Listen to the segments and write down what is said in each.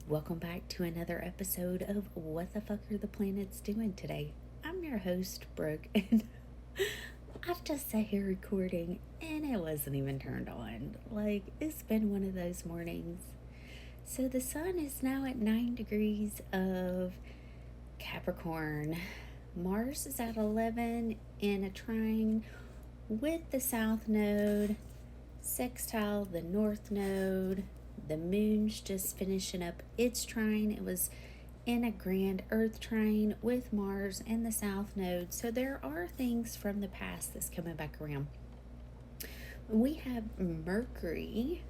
Welcome back to another episode of What the Fuck Are the Planets Doing Today? I'm your host, Brooke, and I've just sat here recording and it wasn't even turned on. Like, it's been one of those mornings. So the sun is now at 9 degrees of Capricorn. Mars is at 11 in a trine with the South Node, sextile the North Node. The moon's just finishing up its trine. It was in a grand Earth trine with Mars and the South Node. So there are things from the past that's coming back around. We have Mercury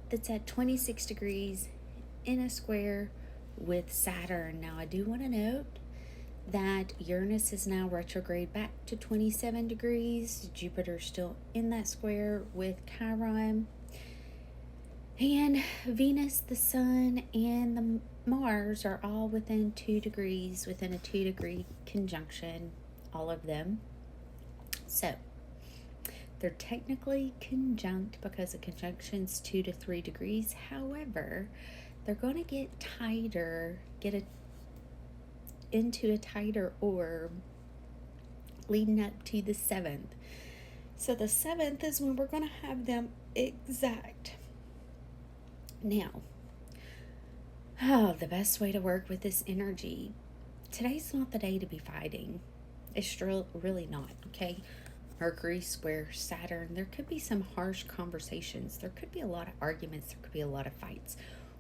that's at 26 degrees in a square with Saturn. Now I do want to note that Uranus is now retrograde back to 27 degrees. Jupiter's still in that square with Chiron. And Venus, the Sun, and the Mars are all within 2 degrees, within a 2-degree conjunction, all of them. So, they're technically conjunct because a conjunction's 2 to 3 degrees. However, they're going to get tighter, into a tighter orb leading up to the 7th. So the 7th is when we're going to have them exact. Now, the best way to work with this energy, today's not the day to be fighting. It's really not, okay? Mercury square Saturn, there could be some harsh conversations. There could be a lot of arguments. There could be a lot of fights.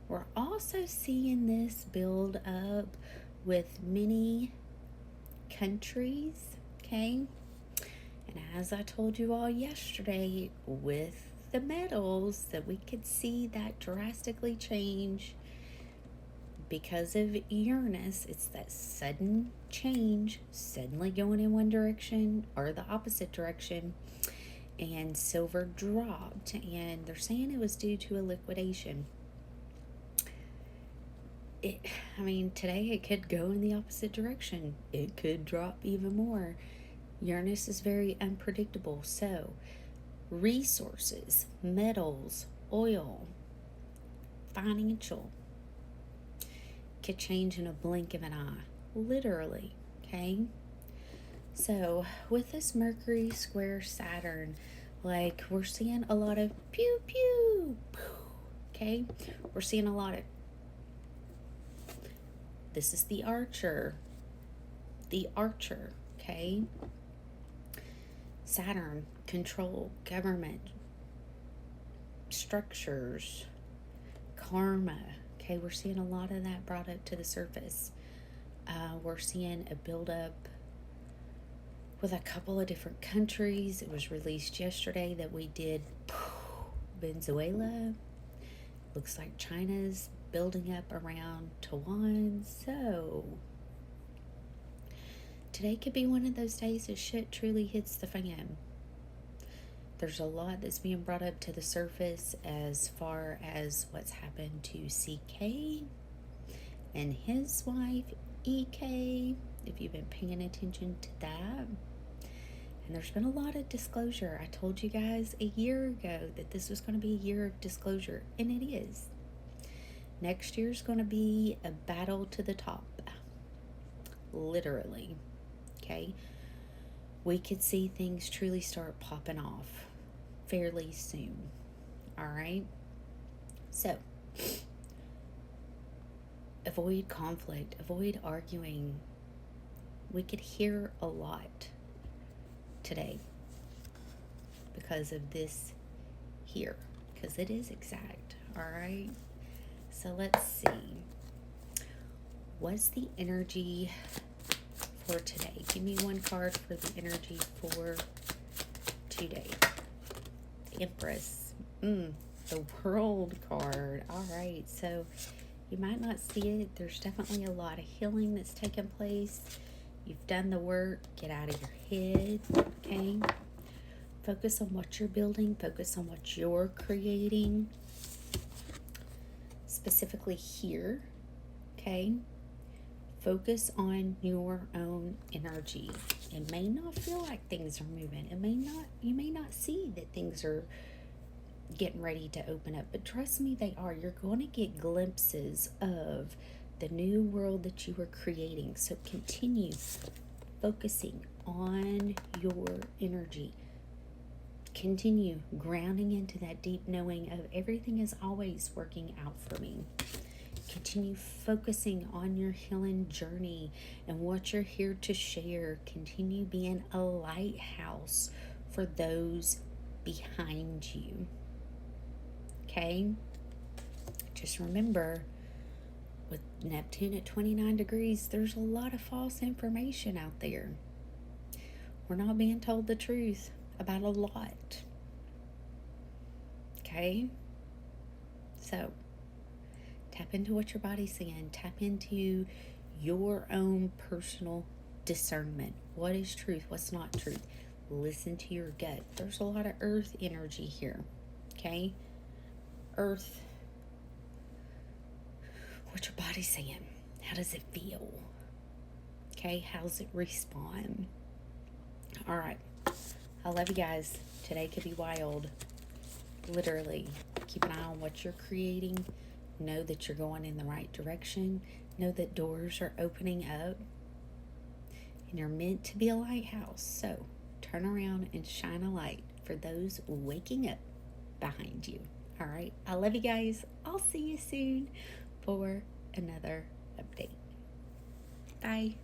We're also seeing this build up with many countries, okay? And as I told you all yesterday, with the metals, that we could see that drastically change because of Uranus. It's that sudden change, suddenly going in one direction or the opposite direction. And silver dropped, and they're saying it was due to a liquidation. Today it could go in the opposite direction. It could drop even more. Uranus is very unpredictable. So resources, metals, oil, financial could change in a blink of an eye, literally, okay? So with this Mercury square Saturn, like, we're seeing a lot of pew pew, okay? We're seeing a lot of, this is the archer, okay? Saturn, control, government, structures, karma. Okay, we're seeing a lot of that brought up to the surface. We're seeing a buildup with a couple of different countries. It was released yesterday that we did Venezuela. Looks like China's building up around Taiwan. So today could be one of those days that shit truly hits the fan. There's a lot that's being brought up to the surface as far as what's happened to CK and his wife, EK, if you've been paying attention to that. And there's been a lot of disclosure. I told you guys a year ago that this was going to be a year of disclosure, and it is. Next year's going to be a battle to the top. Literally. Okay? We could see things truly start popping off fairly soon. Alright? So, avoid conflict, avoid arguing. We could hear a lot today because of this here, because it is exact. Alright? So let's see. What's the energy for today? Give me one card for the energy for today. The Empress. The World card. Alright, so you might not see it. There's definitely a lot of healing that's taken place. You've done the work. Get out of your head. Okay? Focus on what you're building. Focus on what you're creating. Specifically here. Okay? Focus on your own energy. It may not feel like things are moving. You may not see that things are getting ready to open up. But trust me, they are. You're going to get glimpses of the new world that you are creating. So continue focusing on your energy. Continue grounding into that deep knowing of everything is always working out for me. Continue focusing on your healing journey and what you're here to share. Continue being a lighthouse for those behind you. Okay? Just remember, with Neptune at 29 degrees, there's a lot of false information out there. We're not being told the truth about a lot. Okay? So, tap into what your body's saying. Tap into your own personal discernment. What is truth? What's not truth? Listen to your gut. There's a lot of earth energy here. Okay? Earth. What's your body saying? How does it feel? Okay? How does it respond? All right. I love you guys. Today could be wild. Literally. Keep an eye on what you're creating. Know that you're going in the right direction. Know that doors are opening up. And you're meant to be a lighthouse. So turn around and shine a light for those waking up behind you. All right. I love you guys. I'll see you soon for another update. Bye.